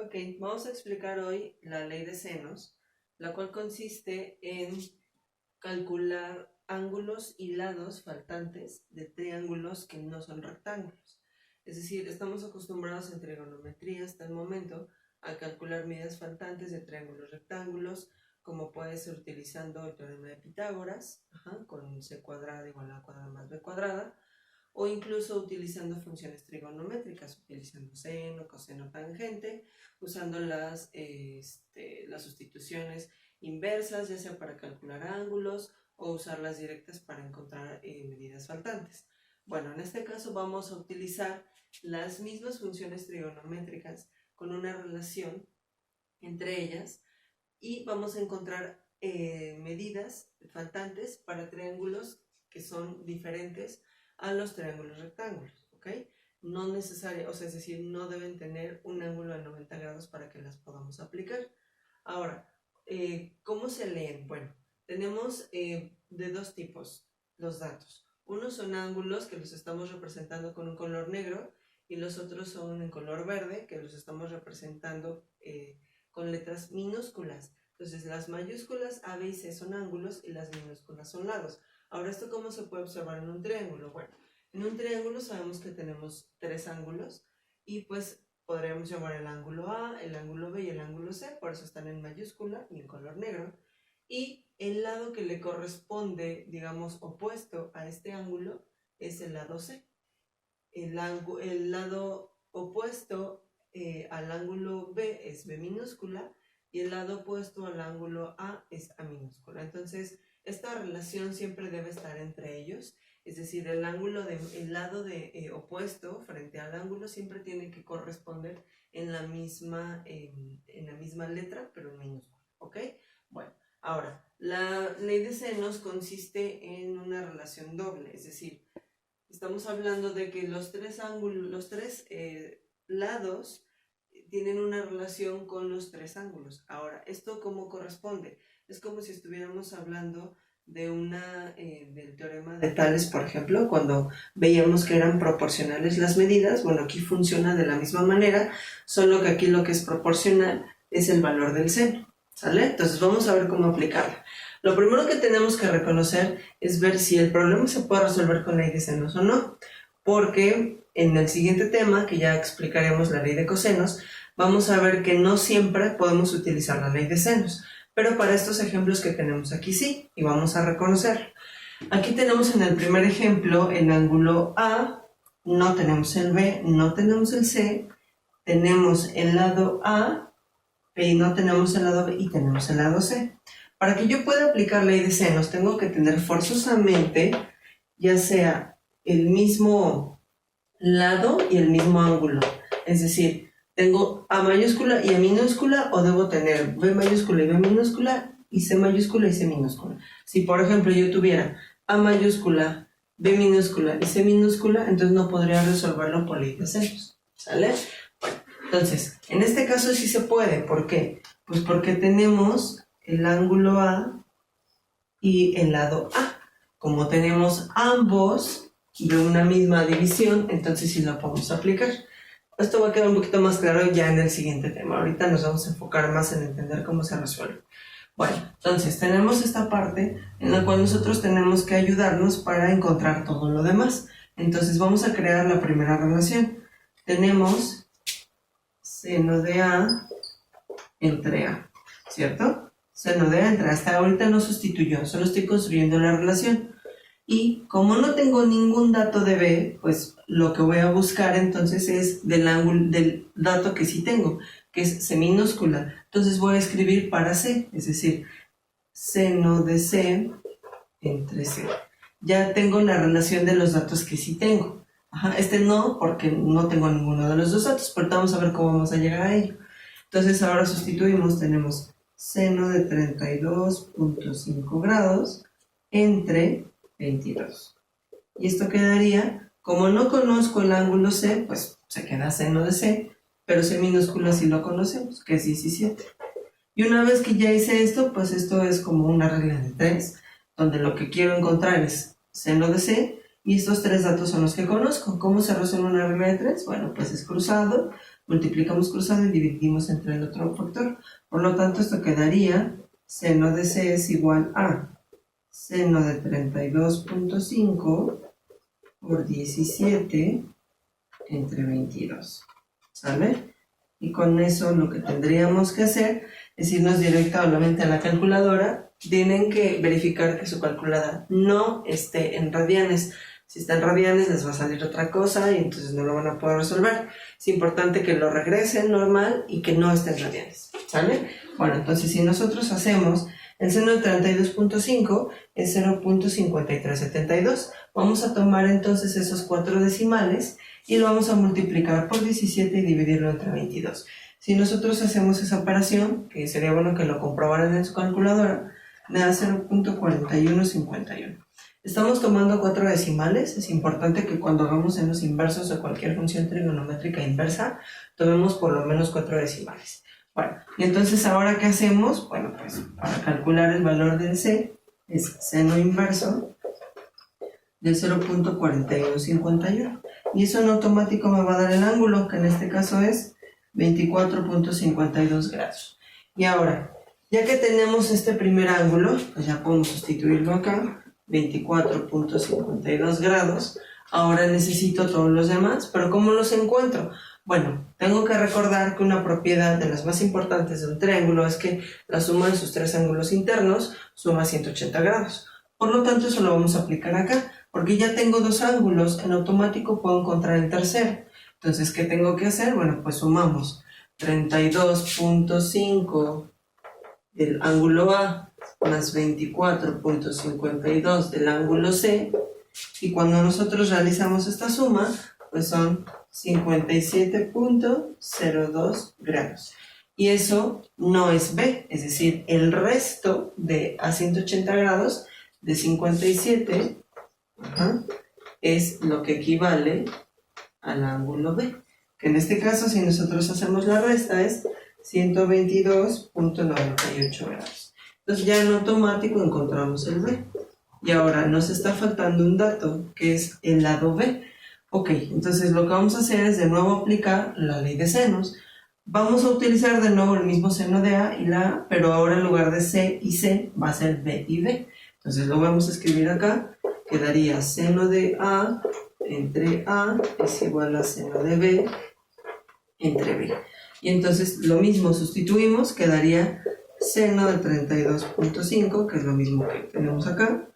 Ok, vamos a explicar hoy la ley de senos, la cual consiste en calcular ángulos y lados faltantes de triángulos que no son rectángulos. Es decir, estamos acostumbrados en trigonometría hasta el momento a calcular medidas faltantes de triángulos rectángulos, como puede ser utilizando el teorema de Pitágoras, con c cuadrada igual a a cuadrada más b cuadrada, o incluso utilizando funciones trigonométricas, utilizando seno, coseno, tangente, usando las sustituciones inversas, ya sea para calcular ángulos o usar las directas para encontrar medidas faltantes. Bueno, en este caso vamos a utilizar las mismas funciones trigonométricas con una relación entre ellas y vamos a encontrar medidas faltantes para triángulos que son diferentes a los triángulos rectángulos, ¿ok? No necesario, es decir, no deben tener un ángulo de 90 grados para que las podamos aplicar. Ahora, ¿cómo se leen? Bueno, tenemos de dos tipos los datos. Unos son ángulos que los estamos representando con un color negro y los otros son en color verde que los estamos representando con letras minúsculas. Entonces las mayúsculas A, B y C son ángulos y las minúsculas son lados. Ahora, ¿esto cómo se puede observar en un triángulo? Bueno, en un triángulo sabemos que tenemos tres ángulos y pues podríamos llamar el ángulo A, el ángulo B y el ángulo C, por eso están en mayúscula y en color negro. Y el lado que le corresponde, digamos, opuesto a este ángulo es el lado C. El lado opuesto al ángulo B es B minúscula y el lado opuesto al ángulo A es A minúscula. Entonces, esta relación siempre debe estar entre ellos, es decir, el lado opuesto frente al ángulo siempre tiene que corresponder en la misma letra, pero en minúscula, ¿ok? Bueno, ahora, la ley de senos consiste en una relación doble, es decir, estamos hablando de que los tres lados tienen una relación con los tres ángulos. Ahora, ¿esto cómo corresponde? Es como si estuviéramos hablando de del teorema de Tales, por ejemplo, cuando veíamos que eran proporcionales las medidas. Bueno, aquí funciona de la misma manera, solo que aquí lo que es proporcional es el valor del seno, ¿sale? Entonces vamos a ver cómo aplicarla. Lo primero que tenemos que reconocer es ver si el problema se puede resolver con ley de senos o no, porque en el siguiente tema, que ya explicaremos la ley de cosenos, vamos a ver que no siempre podemos utilizar la ley de senos, pero para estos ejemplos que tenemos aquí sí, y vamos a reconocerlo. Aquí tenemos en el primer ejemplo el ángulo A, no tenemos el B, no tenemos el C, tenemos el lado A, y no tenemos el lado B y tenemos el lado C. Para que yo pueda aplicar ley de senos, tengo que tener forzosamente ya sea el mismo lado y el mismo ángulo. Es decir, tengo A mayúscula y A minúscula, o debo tener B mayúscula y B minúscula, y C mayúscula y C minúscula. Si, por ejemplo, yo tuviera A mayúscula, B minúscula y C minúscula, entonces no podría resolverlo por ley de senos. ¿Sale? Bueno, entonces, en este caso sí se puede. ¿Por qué? Pues porque tenemos el ángulo A y el lado A. Como tenemos ambos de una misma división, entonces sí lo podemos aplicar. Esto va a quedar un poquito más claro ya en el siguiente tema. Ahorita nos vamos a enfocar más en entender cómo se resuelve. Bueno, entonces tenemos esta parte en la cual nosotros tenemos que ayudarnos para encontrar todo lo demás. Entonces vamos a crear la primera relación. Tenemos seno de A entre A, ¿cierto? Seno de A entre A. Hasta ahorita no sustituyó, solo estoy construyendo la relación. Y como no tengo ningún dato de B, pues lo que voy a buscar entonces es del dato que sí tengo, que es C minúscula. Entonces voy a escribir para C, es decir, seno de C entre C. Ya tengo la relación de los datos que sí tengo. Este no, porque no tengo ninguno de los dos datos, pero vamos a ver cómo vamos a llegar a ello. Entonces ahora sustituimos, tenemos seno de 32.5 grados entre 22. Y esto quedaría, como no conozco el ángulo C, pues se queda seno de C, pero C minúscula sí lo conocemos, que es 17. Y una vez que ya hice esto, pues esto es como una regla de 3, donde lo que quiero encontrar es seno de C, y estos tres datos son los que conozco. ¿Cómo se resuelve una regla de 3? Bueno, pues es cruzado, multiplicamos cruzado y dividimos entre el otro factor. Por lo tanto, esto quedaría seno de c es igual a seno de 32.5 por 17 entre 22. ¿Sale? Y con eso lo que tendríamos que hacer es irnos directamente a la calculadora. Tienen que verificar que su calculadora no esté en radianes. Si está en radianes les va a salir otra cosa y entonces no lo van a poder resolver. Es importante que lo regresen normal y que no esté en radianes. ¿Sale? Bueno, entonces si nosotros hacemos el seno de 32.5 es 0.5372. Vamos a tomar entonces esos 4 decimales y lo vamos a multiplicar por 17 y dividirlo entre 22. Si nosotros hacemos esa operación, que sería bueno que lo comprobaran en su calculadora, me da 0.4151. Estamos tomando 4 decimales. Es importante que cuando hagamos senos inversos de cualquier función trigonométrica inversa, tomemos por lo menos 4 decimales. Bueno, y entonces ahora ¿qué hacemos? Bueno, pues para calcular el valor del C es seno inverso de 0.4151. Y eso en automático me va a dar el ángulo, que en este caso es 24.52 grados. Y ahora, ya que tenemos este primer ángulo, pues ya podemos sustituirlo acá, 24.52 grados. Ahora necesito todos los demás, pero ¿cómo los encuentro? Bueno, tengo que recordar que una propiedad de las más importantes de un triángulo es que la suma de sus 3 ángulos internos suma 180 grados. Por lo tanto, eso lo vamos a aplicar acá, porque ya tengo 2 ángulos, en automático puedo encontrar el tercero. Entonces, ¿qué tengo que hacer? Bueno, pues sumamos 32.5 del ángulo A más 24.52 del ángulo C, y cuando nosotros realizamos esta suma, pues son 57.02 grados. Y eso no es B, es decir, el resto de a 180 grados de 57 es lo que equivale al ángulo B, que en este caso, si nosotros hacemos la resta, es 122.98 grados. Entonces ya en automático encontramos el B. Y ahora nos está faltando un dato, que es el lado B. Ok, entonces lo que vamos a hacer es de nuevo aplicar la ley de senos. Vamos a utilizar de nuevo el mismo seno de A y la A, pero ahora en lugar de C y C va a ser B y B. Entonces lo vamos a escribir acá. Quedaría seno de A entre A es igual a seno de B entre B. Y entonces lo mismo sustituimos, quedaría seno de 32.5, que es lo mismo que tenemos acá,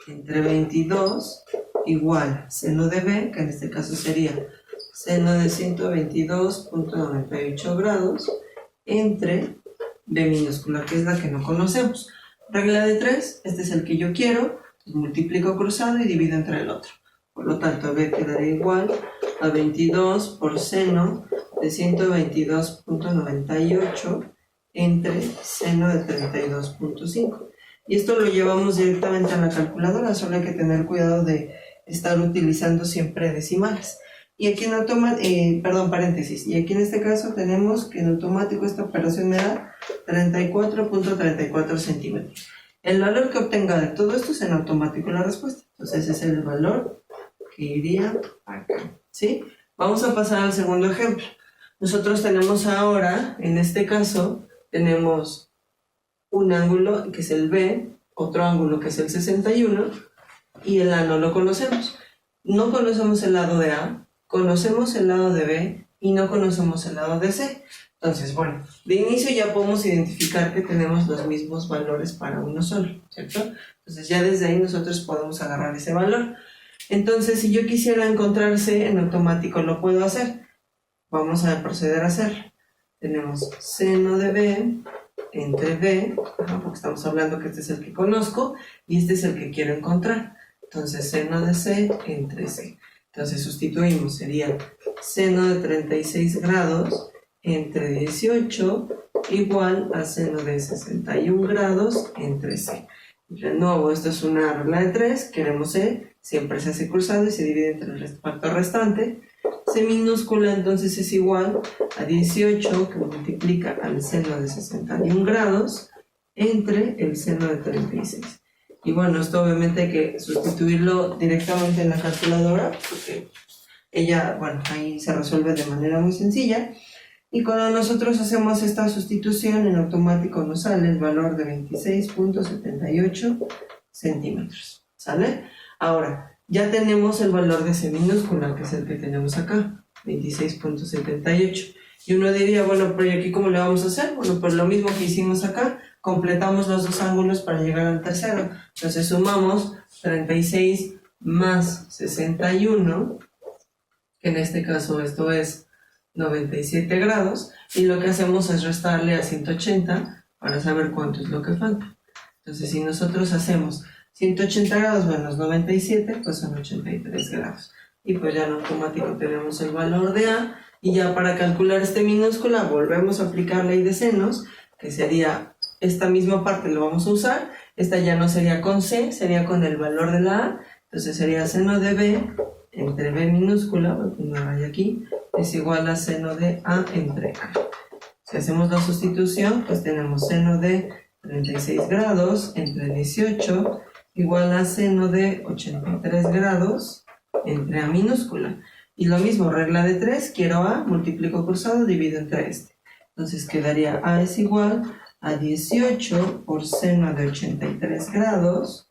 entre 22 igual seno de B, que en este caso sería seno de 122.98 grados, entre B minúscula, que es la que no conocemos. Regla de 3, este es el que yo quiero, multiplico cruzado y divido entre el otro. Por lo tanto, B quedaría igual a 22 por seno de 122.98 entre seno de 32.5. Y esto lo llevamos directamente a la calculadora, solo hay que tener cuidado de estar utilizando siempre decimales. Y aquí en paréntesis, y aquí en este caso tenemos que en automático esta operación me da 34.34 centímetros. El valor que obtenga de todo esto es en automático la respuesta. Entonces ese es el valor que iría acá, ¿sí? Vamos a pasar al segundo ejemplo. Nosotros tenemos ahora, en este caso, tenemos un ángulo que es el B, otro ángulo que es el 61, y el A no lo conocemos. No conocemos el lado de A, conocemos el lado de B y no conocemos el lado de C. Entonces, bueno, de inicio ya podemos identificar que tenemos los mismos valores para uno solo, ¿cierto? Entonces ya desde ahí nosotros podemos agarrar ese valor. Entonces, si yo quisiera encontrar C, en automático lo puedo hacer. Vamos a proceder a hacerlo. Tenemos seno de B entre B, porque estamos hablando que este es el que conozco y este es el que quiero encontrar. Entonces, seno de C entre C. Entonces, sustituimos, sería seno de 36 grados entre 18 igual a seno de 61 grados entre C. De nuevo, esto es una regla de 3, queremos C, siempre se hace cruzado y se divide entre el factor restante. C minúscula entonces es igual a 18 que multiplica al seno de 61 grados entre el seno de 36. Y bueno, esto obviamente hay que sustituirlo directamente en la calculadora porque ella, bueno, ahí se resuelve de manera muy sencilla. Y cuando nosotros hacemos esta sustitución, en automático nos sale el valor de 26.78 centímetros. ¿Sale? Ahora, ya tenemos el valor de C minúscula, que es el que tenemos acá, 26.78. Y uno diría, bueno, pero ¿y aquí cómo le vamos a hacer? Bueno, pues lo mismo que hicimos acá, completamos los dos ángulos para llegar al tercero. Entonces sumamos 36 más 61, que en este caso esto es 97 grados, y lo que hacemos es restarle a 180 para saber cuánto es lo que falta. Entonces, si nosotros hacemos 180 grados menos 97, pues son 83 grados. Y pues ya en automático tenemos el valor de A, y ya para calcular este minúscula volvemos a aplicar ley de senos, que sería esta misma parte lo vamos a usar, esta ya no sería con C, sería con el valor de la A, entonces sería seno de B entre B minúscula, voy a poner una raya aquí, es igual a seno de A entre A. Si hacemos la sustitución, pues tenemos seno de 36 grados entre 18 igual a seno de 83 grados entre A minúscula. Y lo mismo, regla de 3, quiero A, multiplico cruzado, divido entre este. Entonces quedaría A es igual a 18 por seno de 83 grados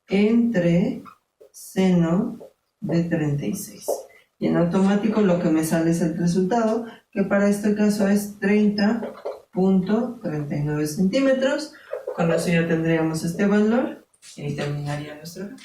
entre seno de 36. Y en automático lo que me sale es el resultado, que para este caso es 30.39 centímetros. Con eso ya tendríamos este valor y ahí terminaría nuestro ejemplo.